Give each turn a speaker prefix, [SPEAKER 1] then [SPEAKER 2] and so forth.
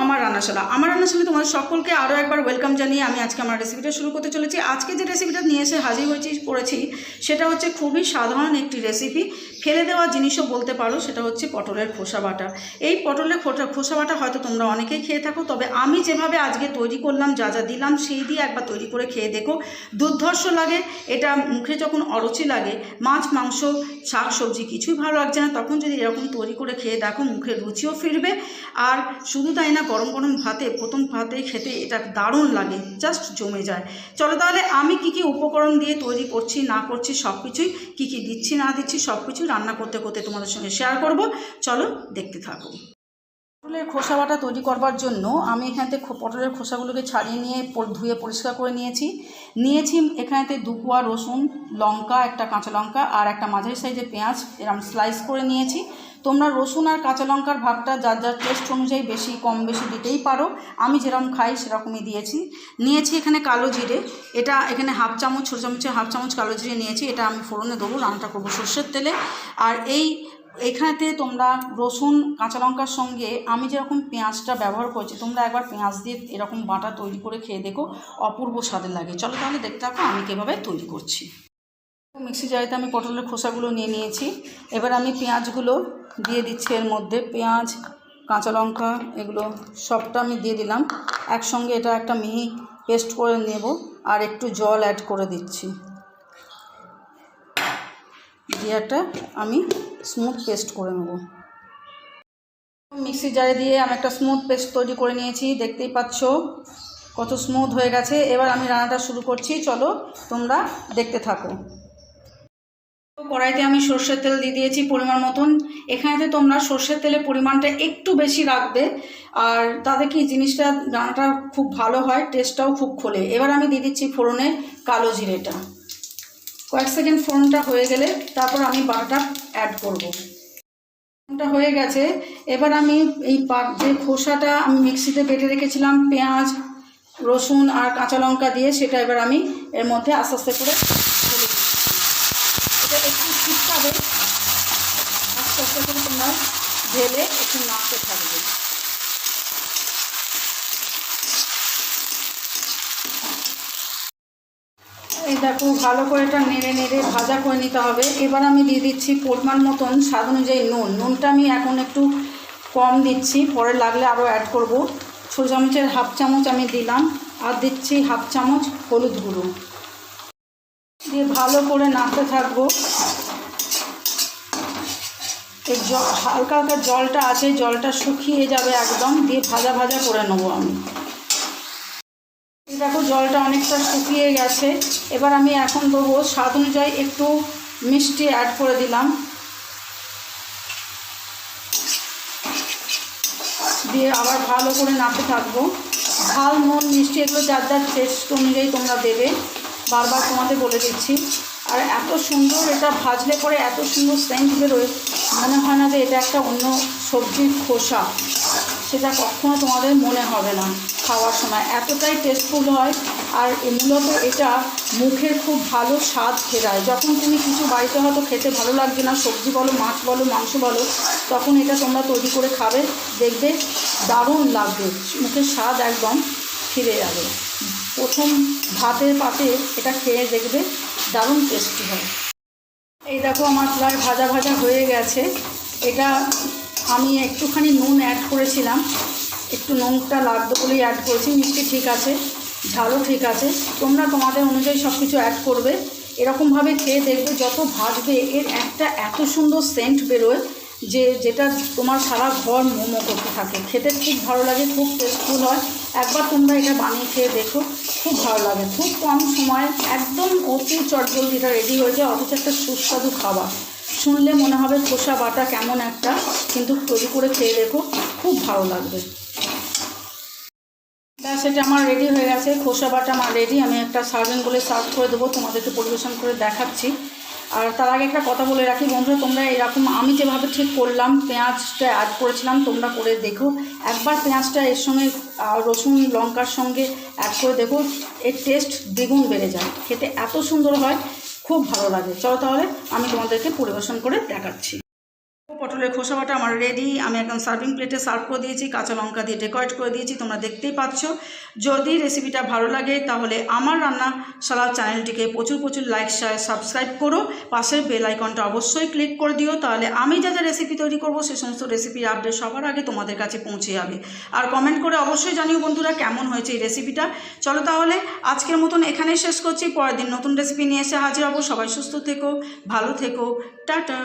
[SPEAKER 1] আমার রান্নাশালা। আমার রান্নাশালায় তোমাদের সকলকে আরও একবার ওয়েলকাম জানিয়ে আমি আজকে আমার রেসিপিটা শুরু করতে চলেছি। আজকে যে রেসিপিটা নিয়ে এসে হাজির করেছি সেটা হচ্ছে খুবই সাধারণ একটি রেসিপি, ফেলে দেওয়া জিনিসও বলতে পারো। সেটা হচ্ছে পটলের খোসা বাটা। এই পটলের খোসা বাটা হয়তো তোমরা অনেকেই খেয়ে থাকো, তবে আমি যেভাবে আজকে তৈরি করলাম, যা যা দিলাম সেই দিয়ে একবার তৈরি করে খেয়ে দেখো, দুর্ধর্ষ লাগে। এটা মুখে যখন অরুচি লাগে, মাছ মাংস শাক সবজি কিছুই ভালো লাগছে না, তখন যদি এরকম তৈরি করে খেয়ে দেখো, মুখের রুচিও ফিরবে। আর শুধু তাই না, গরম গরম ভাতে, প্রথম ভাতে খেতে এটা দারুণ লাগে, জাস্ট জমে যায়। চলো তাহলে আমি কি কি উপকরণ দিয়ে তৈরি করছি না করছি, সব কিছুই কী কী দিচ্ছি না দিচ্ছি সব কিছুই রান্না করতে করতে তোমাদের সঙ্গে শেয়ার করব। চলো দেখতে থাকো। পটলের খোসা বাটা তৈরি করবার জন্য আমি এখানেতে পটলের খোসাগুলোকে ছাড়িয়ে নিয়ে ধুয়ে পরিষ্কার করে নিয়েছি এখানেতে 2 কোয়া রসুন, লঙ্কা, একটা কাঁচা লঙ্কা আর একটা মাঝারি সাইজের পেঁয়াজ এরকম স্লাইস করে নিয়েছি। তোমরা রসুন আর কাঁচা লঙ্কার ভাগটা যার যার টেস্ট অনুযায়ী বেশি কম বেশি দিতেই পারো, আমি যেরকম খাই সেরকমই নিয়েছি এখানে কালো জিরে, এটা এখানে হাফ চামচ, ছোটো চামচে হাফ চামচ কালো জিরে নিয়েছি। এটা আমি ফোড়নে দেবো, রান্নাটা করবো সর্ষের তেলে। আর এখানেতে তোমরা রসুন কাঁচা লঙ্কার সঙ্গে আমি যেরকম পেঁয়াজটা ব্যবহার করছি, তোমরা একবার পেঁয়াজ দিয়ে এরকম বাটা তৈরি করে খেয়ে দেখো, অপূর্ব স্বাদের লাগে। চলো তাহলে দেখতে থাকো আমি কীভাবে তৈরি করছি। মিক্সি জারিতে আমি পটলের খোসাগুলো নিয়ে নিয়েছি। এবার আমি পেঁয়াজগুলো দিয়ে দিচ্ছি এর মধ্যে। পেঁয়াজ, কাঁচা লঙ্কা এগুলো সবটা আমি দিয়ে দিলাম একসঙ্গে। এটা একটা মিহি পেস্ট করে নেব আর একটু জল অ্যাড করে দিচ্ছি, দিয়ে একটা আমি স্মুথ পেস্ট করে নেব। মিক্সি জারে দিয়ে আমি একটা স্মুথ পেস্ট তৈরি করে নিয়েছি, দেখতেই পাচ্ছ কত স্মুথ হয়ে গেছে। এবার আমি রান্নাটা শুরু করছি, চলো তোমরা দেখতে থাকো। কড়াইতে আমি সর্ষের তেল দিয়ে দিয়েছি পরিমাণ মতন। এখানেতে তোমরা সর্ষের তেলের পরিমাণটা একটু বেশি রাখবে, আর তাতে কি জিনিসটা রান্নাটা খুব ভালো হয়, টেস্টটাও খুব খোলে। এবার আমি দিয়ে দিচ্ছি ফোড়নে কালো জিরেটা। কয়েক সেকেন্ড ফোড়নটা হয়ে গেলে তারপর আমি বাটাটা অ্যাড করব। ফোড়নটা হয়ে গেছে। এবার আমি যে খোসাটা আমি মিক্সিতে বেটে রেখেছিলাম পেঁয়াজ, রসুন আর কাঁচা লঙ্কা দিয়ে, সেটা এবার আমি এর মধ্যে আস্তে আস্তে করে এটা একটু শিখতে, আস্তে আস্তে করে তোমরা ঢেলে একটু নাড়তে থাকবে। এই দেখো, ভালো করে এটা নেড়ে নেড়ে ভাজা করে নিতে হবে। এবার আমি দিয়ে দিচ্ছি পরিমাণ মতন স্বাদ অনুযায়ী নুনটা আমি এখন একটু কম দিচ্ছি, পরে লাগলে আরও অ্যাড করব। ছোটো চামচের হাফ চামচ আমি দিলাম, আর দিচ্ছি হাফ চামচ হলুদ গুঁড়ো দিয়ে ভালো করে নাড়তে থাকবো। এই হালকা হালকা জলটা আছে, জলটা শুকিয়ে যাবে একদম, দিয়ে ভাজা ভাজা করে নেবো আমি। দেখো জলটা অনেকটা শুকিয়ে গেছে। এবার আমি এখন দেবো স্বাদ অনুযায়ী একটু মিষ্টি অ্যাড করে দিলাম, দিয়ে আবার ভালো করে নাড়তে থাকবো। ঝাল, নুন, মিষ্টি এগুলো যার যার টেস্ট অনুযায়ী তোমরা দেবে, বারবার তোমাদের বলে দিচ্ছি। আর এত সুন্দর এটা ভাজলে পরে এত সুন্দর সেন্ট বেরোয়, মনে হয় না যে এটা একটা অন্য সবজির খোসা, সেটা কখনো তোমাদের মনে হবে না খাওয়ার সময়, এতটাই টেস্টফুল হয়। আর মূলত এটা মুখের খুব ভালো স্বাদ ফেরায়। যখন তুমি কিছু বাড়িতে হয়তো খেতে ভালো লাগছে না, সবজি বলো, মাছ বলো, মাংস বলো, তখন এটা তোমরা তৈরি করে খাবে, দেখবে দারুণ লাগবে, মুখের স্বাদ একদম ফিরে যাবে। প্রথম ভাতের পাতে এটা খেয়ে দেখবে দারুণ টেস্টি হয়। এই দেখো আমার প্রায় ভাজা ভাজা হয়ে গেছে। এটা আমি একটুখানি নুন অ্যাড করেছিলাম, একটু নুনটা লাগবে বলেই অ্যাড করেছি। মিষ্টি ঠিক আছে, ঝালও ঠিক আছে, তোমরা তোমাদের অনুযায়ী সব কিছু অ্যাড করবে। এরকমভাবে খেয়ে দেখবে, যত ভাজবে এর একটা এত সুন্দর সেন্ট বেরোয় যেটা তোমার সারা ঘর মোমো করতে থাকে। খেতে খুব ভালো লাগে, খুব টেস্টফুল হয়। একবার তোমরা এটা বানিয়ে খেয়ে দেখো, খুব ভালো লাগে। খুব কম সময় একদম অতি চটজলদি এটা রেডি হয়ে যায়, অথচ একটা সুস্বাদু খাবার। শুনলে মনে হবে খোসা বাটা কেমন একটা, কিন্তু তৈরি করে খেয়ে দেখো, খুব ভালো লাগবে। ব্যাস, এটা আমার রেডি হয়ে গেছে, খোসা বাটা আমার রেডি। আমি একটা সার্ভিং বলে সার্ভ করে দেবো, তোমাদেরকে পরিবেশন করে দেখাচ্ছি। আর তার আগে একটা কথা বলে রাখি বন্ধুরা, তোমরা এরকম আমি যেভাবে ঠিক করলাম, পেঁয়াজটা অ্যাড করেছিলাম, তোমরা করে দেখো একবার। পেঁয়াজটা এর সঙ্গে রসুন লঙ্কার সঙ্গে অ্যাড করে দেখো, এর টেস্ট দ্বিগুণ বেড়ে যায়, খেতে এত সুন্দর হয়, খুব ভালো লাগে। চলো তাহলে আমি তোমাদেরকে পরিবেশন করে দেখাচ্ছি। পটলের খোসা বাটা আমার রেডি। আমি একদম সার্ভিং প্লেটে সার্ভ করে দিয়েছি, কাঁচা লঙ্কা দিয়ে ডেকোরেট করে দিয়েছি, তোমরা দেখতেই পাচ্ছ। যদি রেসিপিটা ভালো লাগে তাহলে আমার রান্নাশালা চ্যানেলটিকে প্রচুর প্রচুর লাইক শেয়ার সাবস্ক্রাইব করো, পাশের বেল আইকনটা অবশ্যই ক্লিক করে দিও, তাহলে আমি যা যা রেসিপি তৈরি করব সে সমস্ত রেসিপির আপডেট সবার আগে তোমাদের কাছে পৌঁছে যাবে। আর কমেন্ট করে অবশ্যই জানিও বন্ধুরা কেমন হয়েছে এই রেসিপিটা। চলো তাহলে আজকের মতন এখানেই শেষ করছি, পরের দিন নতুন রেসিপি নিয়ে এসে হাজির হবো। সবাই সুস্থ থেকো, ভালো থেকো, টাটা।